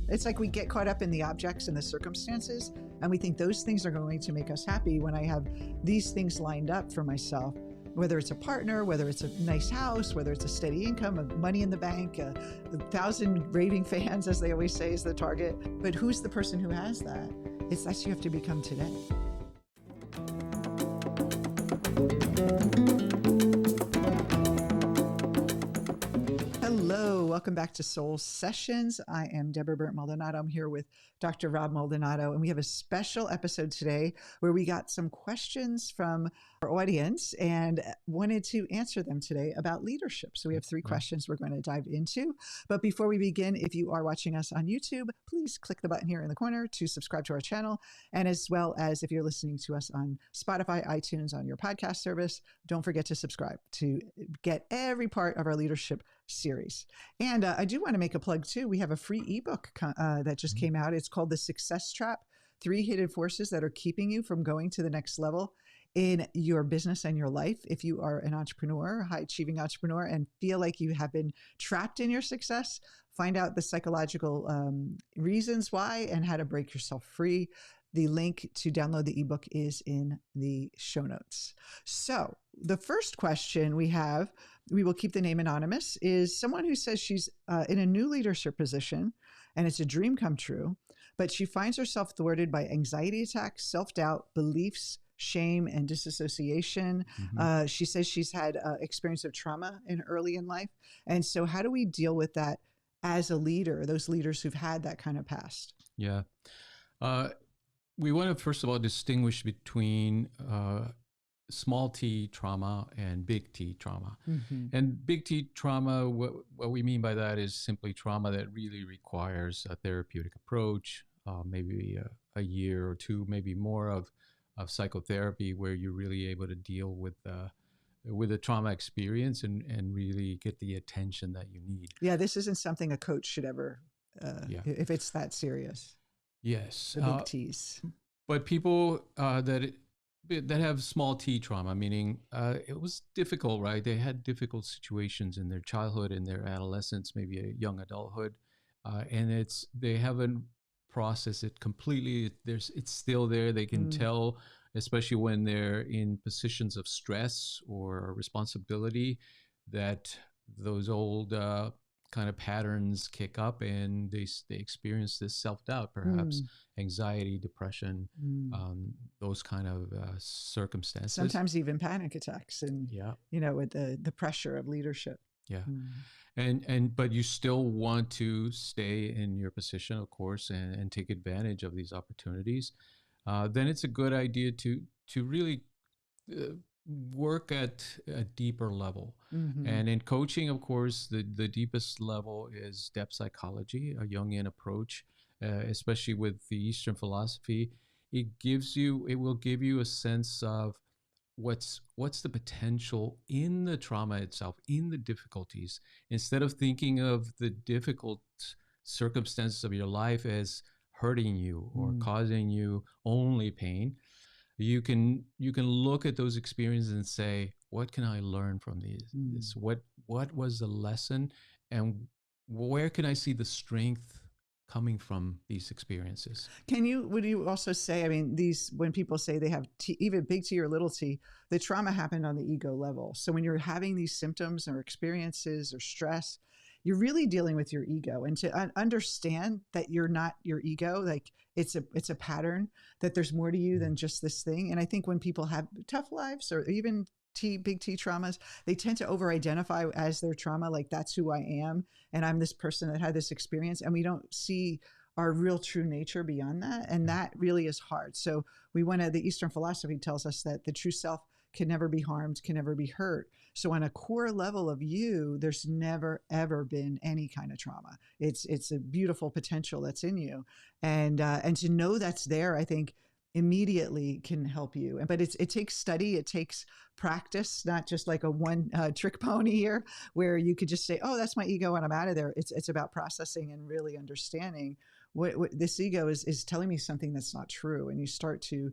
It's like we get caught up in the objects and the circumstances, and we think those things are going to make us happy when I have these things lined up for myself, whether it's a partner, whether it's a nice house, whether it's a steady income, money in the bank, 1,000 raving fans, as they always say, is the target. But who's the person who has that? It's that you have to become today. Hello, welcome back to Soul Sessions. I am Deborah Burnt Maldonado. I'm here with Dr. Rob Maldonado, and we have a special episode today where we got some questions from our audience and wanted to answer them today about leadership. So we have three questions we're going to dive into. But before we begin, if you are watching us on YouTube, please click the button here in the corner to subscribe to our channel. And as well as if you're listening to us on Spotify, iTunes, on your podcast service, don't forget to subscribe to get every part of our leadership series. And I do want to make a plug too. We have a free ebook that just came out. It's called The Success Trap: 3 Hidden Forces That Are Keeping You from Going to the Next Level in Your Business and Your Life. If you are an entrepreneur, high achieving entrepreneur, and feel like you have been trapped in your success, find out the psychological reasons why and how to break yourself free. The link to download the ebook is in the show notes. So the first question we have, we will keep the name anonymous, is someone who says she's in a new leadership position and it's a dream come true, but she finds herself thwarted by anxiety attacks, self-doubt, beliefs, shame, and disassociation. She says she's had experience of trauma early in life. And so how do we deal with that as a leader, those leaders who've had that kind of past? Yeah. We want to, first of all, distinguish between small t trauma and big T trauma. And big T trauma, what we mean by that is simply trauma that really requires a therapeutic approach, maybe a year or two, maybe more of psychotherapy, where you're really able to deal with the trauma experience and really get the attention that you need. Yeah, this isn't something a coach should ever, if it's that serious. Yes. The big T's. But people that have small t trauma, meaning it was difficult, right? They had difficult situations in their childhood, in their adolescence, maybe a young adulthood, and they haven't processed it completely. It's still there. They can tell, especially when they're in positions of stress or responsibility, that those old kind of patterns kick up, and they experience this self-doubt, perhaps anxiety, depression, those kind of circumstances. Sometimes even panic attacks, and with the pressure of leadership. Yeah. But you still want to stay in your position, of course, and take advantage of these opportunities. Then it's a good idea to really work at a deeper level. And in coaching, of course, the deepest level is depth psychology, a Jungian approach, especially with the Eastern philosophy. It will give you a sense of what's the potential in the trauma itself, in the difficulties. Instead of thinking of the difficult circumstances of your life as hurting you or causing you only pain, you can look at those experiences and say, what can I learn from these? What was the lesson, and where can I see the strength coming from these experiences? Would you also say, I mean, when people say they have even big T or little t, the trauma happened on the ego level. So when you're having these symptoms or experiences or stress, you're really dealing with your ego, and to understand that you're not your ego, like it's a pattern, that there's more to you than just this thing. And I think when people have tough lives or even big T traumas, they tend to over-identify as their trauma, like that's who I am, and I'm this person that had this experience, and we don't see our real true nature beyond that, and that really is hard. So the Eastern philosophy tells us that the true self can never be harmed, can never be hurt. So on a core level of you, there's never, ever been any kind of trauma. It's a beautiful potential that's in you. And to know that's there, I think immediately can help you. But it takes study, it takes practice, not just like a one trick pony here where you could just say, oh, that's my ego and I'm out of there. It's about processing and really understanding what this ego is telling me something that's not true. And you start to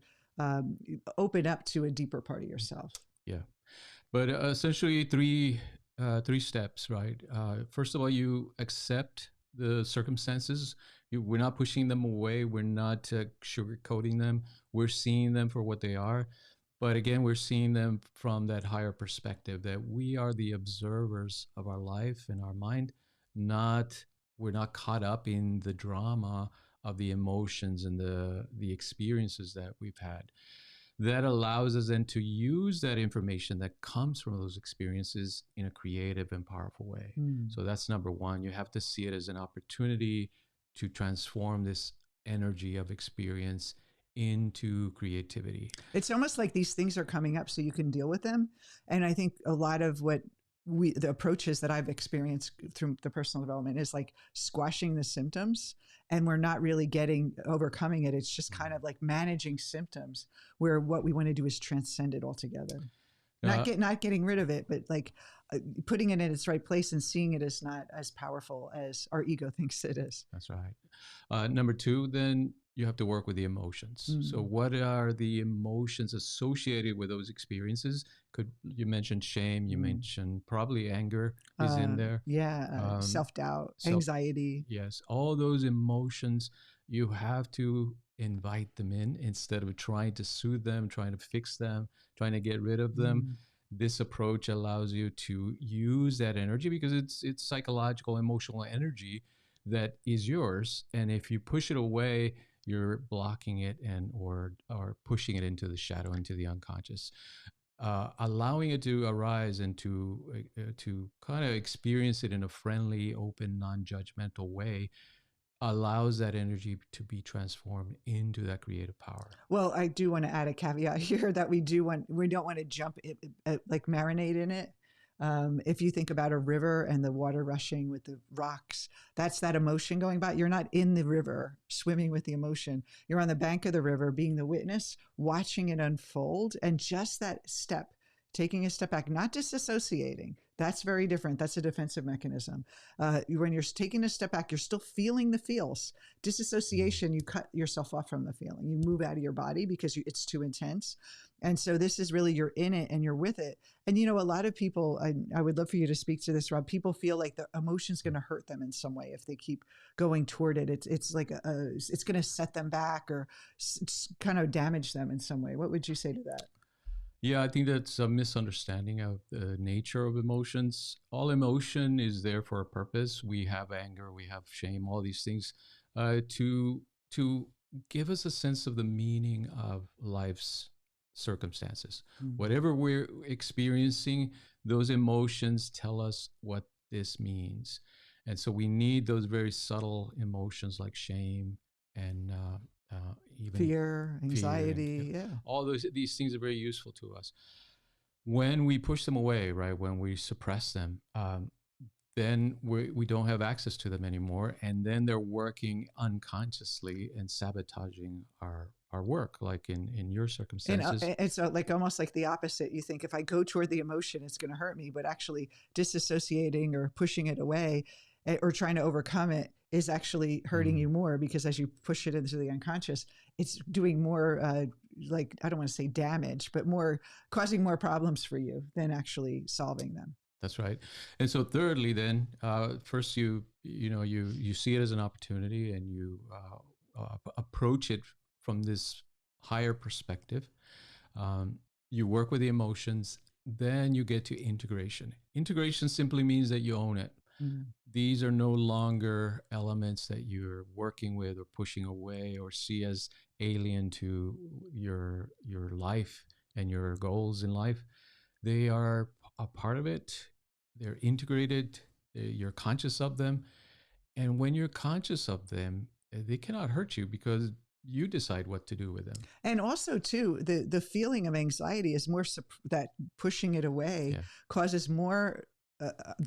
open up to a deeper part of yourself. Yeah. But essentially three steps, right? First of all, you accept the circumstances. We're not pushing them away. We're not sugarcoating them. We're seeing them for what they are. But again, we're seeing them from that higher perspective, that we are the observers of our life and our mind, not we're not caught up in the drama of the emotions and the experiences that we've had. That allows us then to use that information that comes from those experiences in a creative and powerful way. So that's number one. You have to see it as an opportunity to transform this energy of experience into creativity. It's almost like these things are coming up so you can deal with them. And I think a lot of what the approaches that I've experienced through the personal development is like squashing the symptoms, and we're not really overcoming it. It's just kind of like managing symptoms, where what we want to do is transcend it altogether. Not getting rid of it, but like putting it in its right place and seeing it as not as powerful as our ego thinks it is. That's right. Number two, then you have to work with the emotions. So what are the emotions associated with those experiences? You mentioned shame, you mentioned probably anger is in there. Yeah, self-doubt, anxiety. Yes, all those emotions, you have to invite them in instead of trying to soothe them, trying to fix them, trying to get rid of them. This approach allows you to use that energy because it's psychological, emotional energy that is yours. And if you push it away, you're blocking it or pushing it into the shadow, into the unconscious. Allowing it to arise and to kind of experience it in a friendly, open, non-judgmental way allows that energy to be transformed into that creative power. Well, I do want to add a caveat here that we don't want to jump like marinate in it. If you think about a river and the water rushing with the rocks, that's that emotion going by. You're not in the river swimming with the emotion. You're on the bank of the river being the witness, watching it unfold. And just that step, taking a step back, not disassociating. That's very different. That's a defensive mechanism. When you're taking a step back, you're still feeling the feels. Disassociation, you cut yourself off from the feeling. You move out of your body because it's too intense. And so this is really, you're in it and you're with it. And, you know, a lot of people, I would love for you to speak to this, Rob. People feel like the emotion's going to hurt them in some way if they keep going toward it. It's like it's going to set them back or kind of damage them in some way. What would you say to that? Yeah, I think that's a misunderstanding of the nature of emotions. All emotion is there for a purpose. We have anger, we have shame, all these things to give us a sense of the meaning of life's circumstances. Whatever we're experiencing, those emotions tell us what this means. And so we need those very subtle emotions like shame and even fear, anxiety, yeah. All these things are very useful to us. When we push them away, right, when we suppress them, then we don't have access to them anymore, and then they're working unconsciously and sabotaging our work, like in your circumstances. And it's like almost like the opposite. You think if I go toward the emotion, it's going to hurt me, but actually disassociating or pushing it away or trying to overcome it is actually hurting you more, because as you push it into the unconscious, it's doing more like, I don't want to say damage, but more causing more problems for you than actually solving them. That's right. And so thirdly, then, first you see it as an opportunity and you approach it from this higher perspective. You work with the emotions, then you get to integration. Integration simply means that you own it. These are no longer elements that you're working with or pushing away or see as alien to your life and your goals in life. They are a part of it. They're integrated. You're conscious of them. And when you're conscious of them, they cannot hurt you because you decide what to do with them. And also, too, the feeling of anxiety is more that pushing it away causes more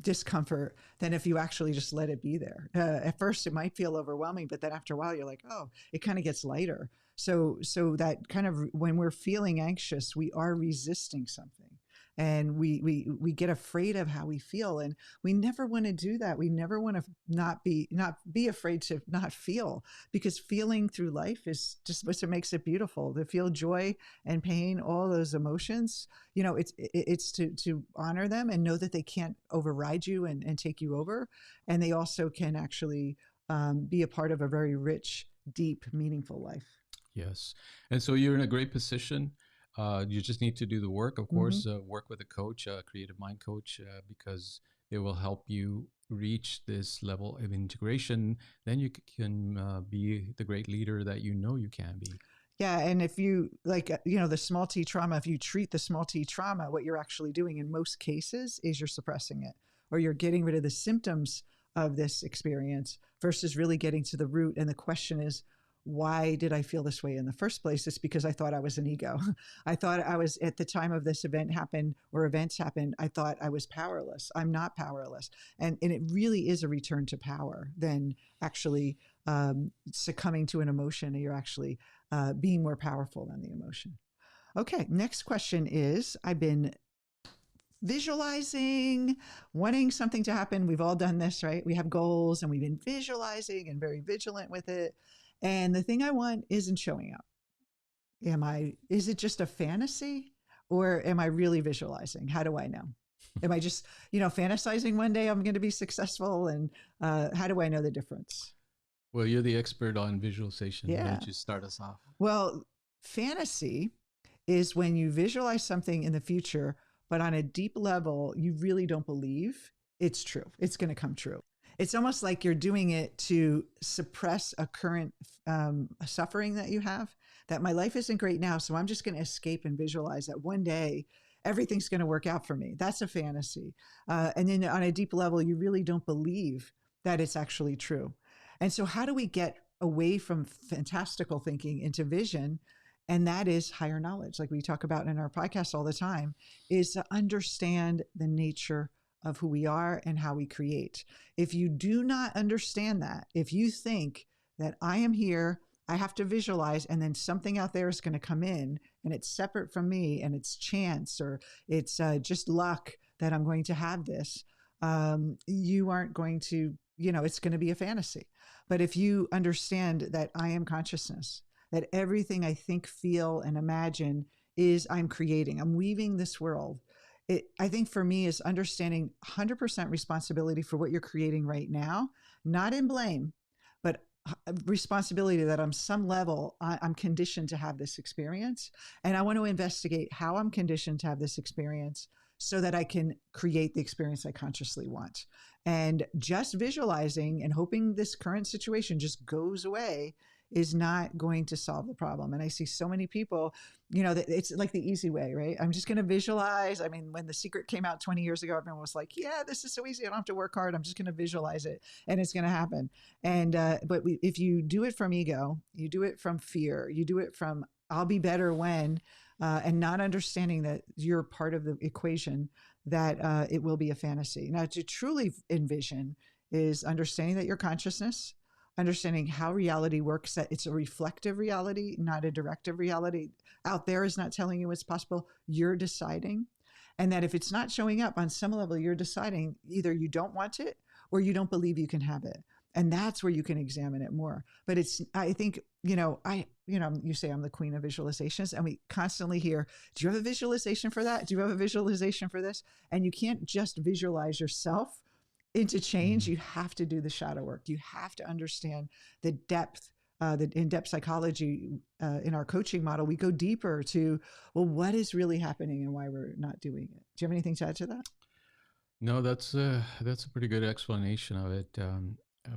discomfort than if you actually just let it be there. At first, it might feel overwhelming, but then after a while, you're like, oh, it kind of gets lighter. So that kind of, when we're feeling anxious, we are resisting something. and we get afraid of how we feel, and we never want to do that. We never want to not be afraid to not feel, because feeling through life is just what makes it beautiful. To feel joy and pain, all those emotions, it's to honor them and know that they can't override you and take you over, and they also can actually be a part of a very rich, deep, meaningful life. Yes. And so you're in a great position. You just need to do the work, of course, work with a coach, a CreativeMind coach, because it will help you reach this level of integration. Then you can be the great leader that you know you can be. Yeah. And if you the small t trauma, if you treat the small t trauma, what you're actually doing in most cases is you're suppressing it, or you're getting rid of the symptoms of this experience versus really getting to the root. And the question is, why did I feel this way in the first place? It's because I thought I was an ego. I thought I was, at the time of this event happened, or events happened, I thought I was powerless. I'm not powerless. And it really is a return to power than actually succumbing to an emotion. You're actually being more powerful than the emotion. Okay, next question is, I've been visualizing, wanting something to happen. We've all done this, right? We have goals and we've been visualizing and very vigilant with it. And the thing I want isn't showing up. Is it just a fantasy, or am I really visualizing? How do I know? Am I just, fantasizing one day I'm going to be successful? And how do I know the difference? Well, you're the expert on visualization. Yeah. Why don't you start us off? Well, fantasy is when you visualize something in the future, but on a deep level, you really don't believe it's true. It's going to come true. It's almost like you're doing it to suppress a current suffering that you have, that my life isn't great now, so I'm just going to escape and visualize that one day everything's going to work out for me. That's a fantasy. And then on a deep level, you really don't believe that it's actually true. And so how do we get away from fantastical thinking into vision? And that is higher knowledge, like we talk about in our podcast all the time, is to understand the nature of who we are and how we create. If you do not understand that, if you think that I am here, I have to visualize, and then something out there is going to come in and it's separate from me and it's chance, or it's just luck that I'm going to have this, you aren't going to, it's going to be a fantasy. But if you understand that I am consciousness, that everything I think, feel, and imagine is I'm creating, I'm weaving this world. I think for me is understanding 100% responsibility for what you're creating right now, not in blame, but responsibility that on some level I'm conditioned to have this experience. And I want to investigate how I'm conditioned to have this experience so that I can create the experience I consciously want. And just visualizing and hoping this current situation just goes away is not going to solve the problem. And I see so many people, it's like the easy way, right? I'm just going to visualize. I mean, when The Secret came out 20 years ago, everyone was like, yeah, this is so easy. I don't have to work hard. I'm just going to visualize it and it's going to happen. And, if you do it from ego, you do it from fear, you do it from I'll be better when, and not understanding that you're part of the equation, that it will be a fantasy. Now, to truly envision is understanding that your consciousness, understanding how reality works, that it's a reflective reality, not a directive reality. Out there is not telling you what's possible. You're deciding. And that if it's not showing up on some level, you're deciding either you don't want it or you don't believe you can have it. And that's where you can examine it more. But I think, you say I'm the queen of visualizations, and we constantly hear, do you have a visualization for that? Do you have a visualization for this? And you can't just visualize yourself into change. You have to do the shadow work. You have to understand the depth, the in-depth psychology. In our coaching model, we go deeper to, well, what is really happening and why we're not doing it. Do you have anything to add to that? No, that's a pretty good explanation of it.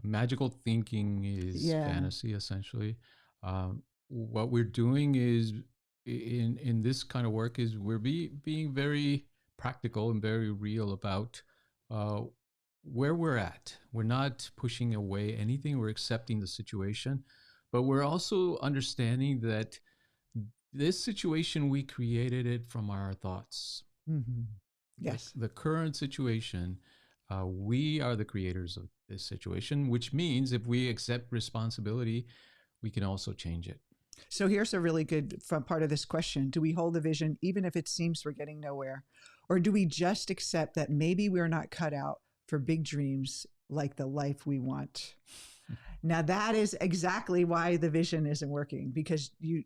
Magical thinking is fantasy, essentially. What we're doing is in this kind of work is we're being very practical and very real about where we're at. We're not pushing away anything. We're accepting the situation, but we're also understanding that this situation, we created it from our thoughts. Mm-hmm. Yes. The current situation, we are the creators of this situation, which means if we accept responsibility, we can also change it. So here's a really good part of this question. Do we hold the vision even if it seems we're getting nowhere? Or do we just accept that maybe we're not cut out for big dreams like the life we want? Now that is exactly why the vision isn't working, because you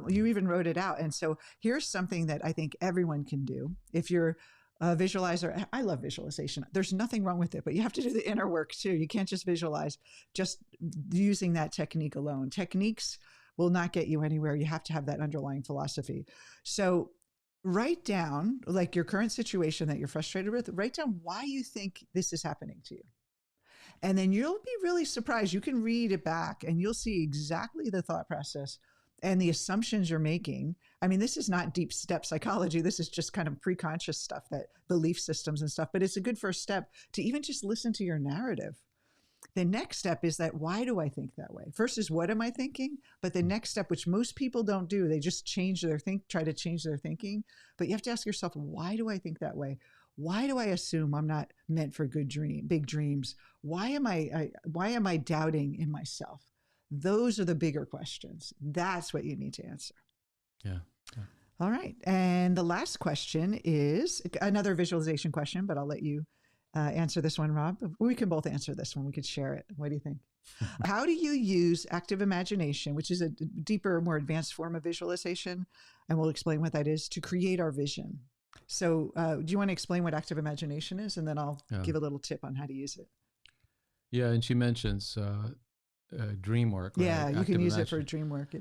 even wrote it out. And so here's something that I think everyone can do. If you're a visualizer, I love visualization. There's nothing wrong with it, but you have to do the inner work too. You can't just visualize just using that technique alone. Techniques will not get you anywhere. You have to have that underlying philosophy. So write down, like, your current situation that you're frustrated with, write down why you think this is happening to you. And then you'll be really surprised. You can read it back and you'll see exactly the thought process and the assumptions you're making. I mean, this is not deep step psychology. This is just kind of pre-conscious stuff, that belief systems and stuff. But it's a good first step to even just listen to your narrative. The next step is that, why do I think that way? First is, what am I thinking? But the next step, which most people don't do, they just try to change their thinking. But you have to ask yourself, why do I think that way? Why do I assume I'm not meant for big dreams? Why am I doubting in myself? Those are the bigger questions. That's what you need to answer. Yeah. All right. And the last question is another visualization question, but I'll let you answer this one, Rob. We can both answer this one. We could share it. What do you think? How do you use active imagination, which is a deeper, more advanced form of visualization, and we'll explain what that is, to create our vision? So do you want to explain what active imagination is? And then I'll give a little tip on how to use it. Yeah, and she mentions dream work. Right? Yeah, you can use it for dream work.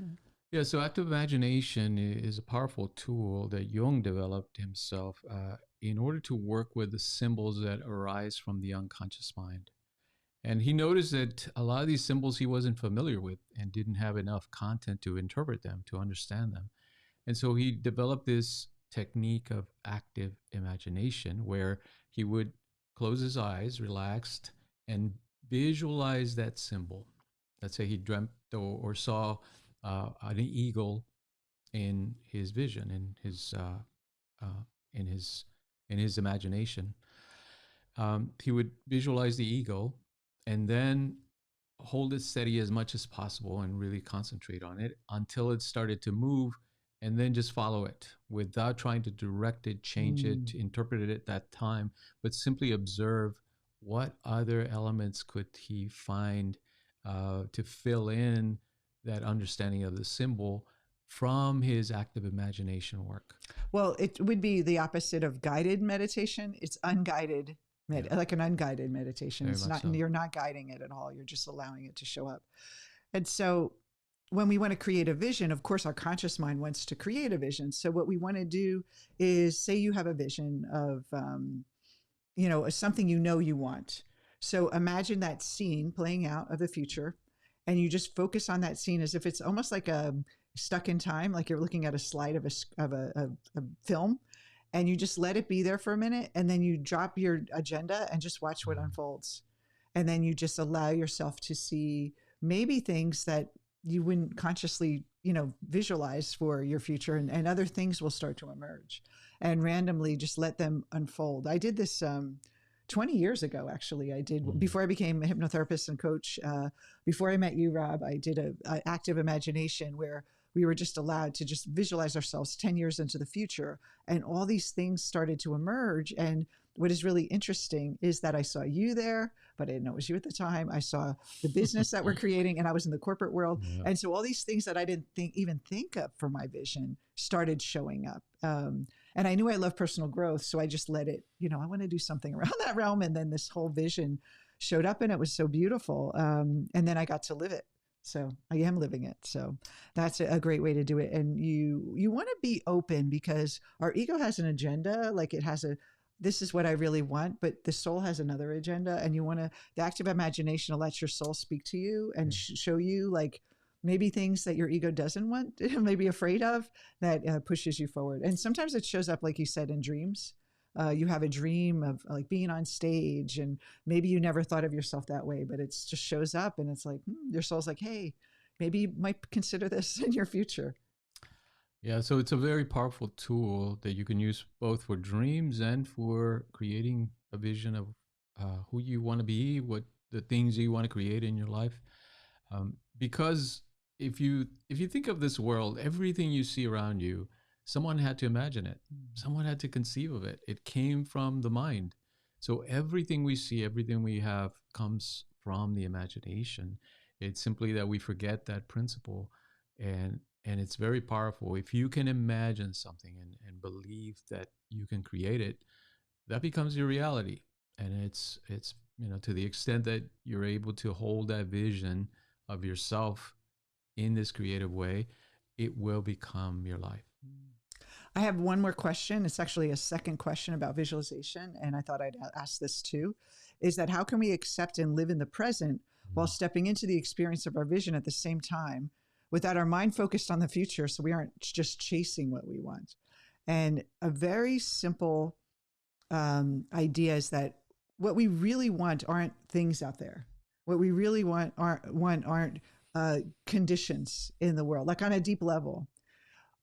Yeah, so active imagination is a powerful tool that Jung developed himself in order to work with the symbols that arise from the unconscious mind. And he noticed that a lot of these symbols he wasn't familiar with and didn't have enough content to interpret them, to understand them. And so he developed this technique of active imagination where he would close his eyes, relaxed, and visualize that symbol. Let's say he dreamt or saw an eagle in his vision, in his imagination. He would visualize the eagle and then hold it steady as much as possible and really concentrate on it until it started to move, and then just follow it without trying to direct it, change it, interpret it at that time, but simply observe what other elements could he find to fill in that understanding of the symbol from his active imagination work. Well, it would be the opposite of guided meditation. It's unguided, like an unguided meditation. Very It's not, so. You're not guiding it at all. You're just allowing it to show up. And so when we want to create a vision, of course, our conscious mind wants to create a vision. So what we want to do is, say you have a vision of, something you want. So imagine that scene playing out of the future, and you just focus on that scene as if it's almost like a stuck in time, like you're looking at a slide of a film, and you just let it be there for a minute, and then you drop your agenda and just watch what unfolds. And then you just allow yourself to see maybe things that you wouldn't consciously, visualize for your future, and other things will start to emerge, and randomly just let them unfold. I did this 20 years ago, actually. I did, before I became a hypnotherapist and coach, before I met you, Rob, I did a active imagination where we were just allowed to just visualize ourselves 10 years into the future, and all these things started to emerge. And what is really interesting is that I saw you there, but I didn't know it was you at the time. I saw the business that we're creating, and I was in the corporate world. Yeah. And so all these things that I didn't even think of for my vision started showing up. And I knew I loved personal growth, so I just let it, I want to do something around that realm. And then this whole vision showed up, and it was so beautiful. And then I got to live it. So I am living it. So that's a great way to do it. And you want to be open, because our ego has an agenda, like it has this is what I really want, but the soul has another agenda. And the active imagination will let your soul speak to you and show you, like, maybe things that your ego doesn't want, maybe afraid of, that pushes you forward. And sometimes it shows up, like you said, in dreams. You have a dream of like being on stage, and maybe you never thought of yourself that way, but it just shows up, and it's like, your soul's like, hey, maybe you might consider this in your future. Yeah, so it's a very powerful tool that you can use both for dreams and for creating a vision of who you want to be, what the things you want to create in your life. Because if you think of this world, everything you see around you someone had to imagine it. Someone had to conceive of it. It came from the mind. So everything we see, everything we have comes from the imagination. It's simply that we forget that principle. And it's very powerful. If you can imagine something and believe that you can create it, that becomes your reality. And it's to the extent that you're able to hold that vision of yourself in this creative way, it will become your life. I have one more question. It's actually a second question about visualization, and I thought I'd ask this too, is that how can we accept and live in the present while stepping into the experience of our vision at the same time without our mind focused on the future, so we aren't just chasing what we want? And a very simple idea is that what we really want aren't things out there. What we really want aren't conditions in the world, like on a deep level.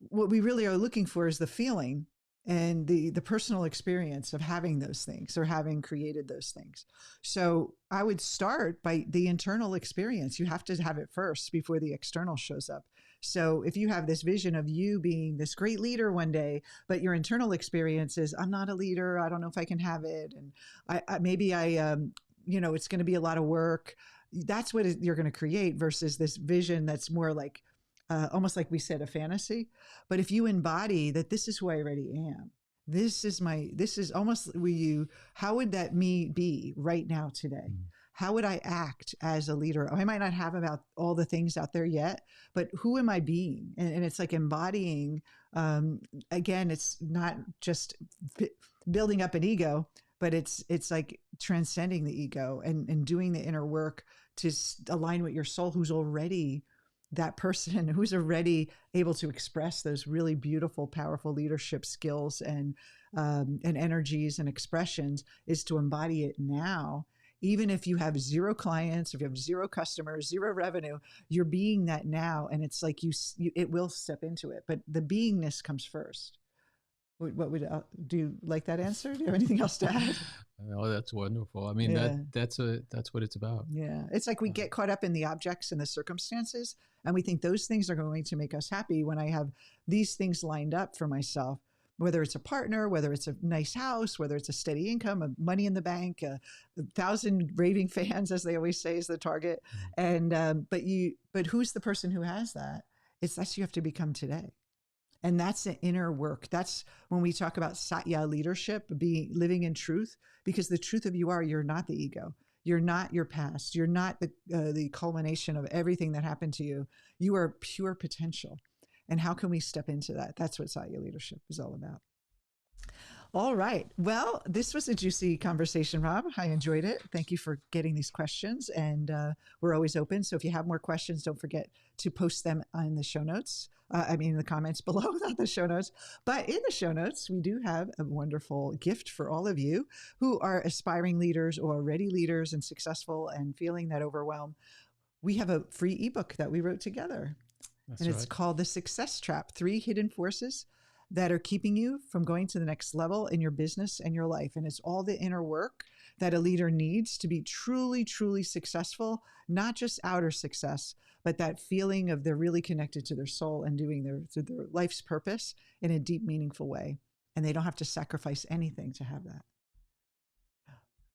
What we really are looking for is the feeling and the personal experience of having those things or having created those things. So I would start by the internal experience. You have to have it first before the external shows up. So if you have this vision of you being this great leader one day, but your internal experience is, I'm not a leader, I don't know if I can have it, and it's going to be a lot of work. That's what you're going to create versus this vision that's more like almost like we said, a fantasy. But if you embody that this is who I already am, this is almost how would that me be right now today? How would I act as a leader? I might not have about all the things out there yet, but who am I being? And it's like embodying, again, it's not just building up an ego, but it's like transcending the ego and doing the inner work to align with your soul, who's already that person, who's already able to express those really beautiful, powerful leadership skills and energies and expressions, is to embody it now. Even if you have 0 clients, if you have 0 customers, 0 revenue, you're being that now. And it's like it will step into it, but the beingness comes first. What would do you like that answer? Do you have anything else to add? Oh, that's wonderful. I mean, that's what it's about. Yeah. It's like we get caught up in the objects and the circumstances, and we think those things are going to make us happy when I have these things lined up for myself, whether it's a partner, whether it's a nice house, whether it's a steady income, money in the bank, 1,000 raving fans, as they always say, is the target. And, but who's the person who has that? That's you have to become today. And that's the inner work. That's when we talk about Satya leadership, living in truth, because the truth of you're not the ego. You're not your past. You're not the culmination of everything that happened to you. You are pure potential. And how can we step into that? That's what Satya leadership is all about. All right. Well, this was a juicy conversation, Rob. I enjoyed it. Thank you for getting these questions. And we're always open. So if you have more questions, don't forget to post them in the show notes. In the comments below, not the show notes. But in the show notes, we do have a wonderful gift for all of you who are aspiring leaders or already leaders and successful and feeling that overwhelm. We have a free ebook that we wrote together. It's called The Success Trap: 3 Hidden Forces that are keeping you from going to the next level in your business and your life. And it's all the inner work that a leader needs to be truly, truly successful, not just outer success, but that feeling of they're really connected to their soul and doing their life's purpose in a deep, meaningful way. And they don't have to sacrifice anything to have that.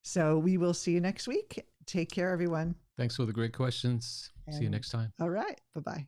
So we will see you next week. Take care, everyone. Thanks for the great questions. See you next time. All right. Bye-bye.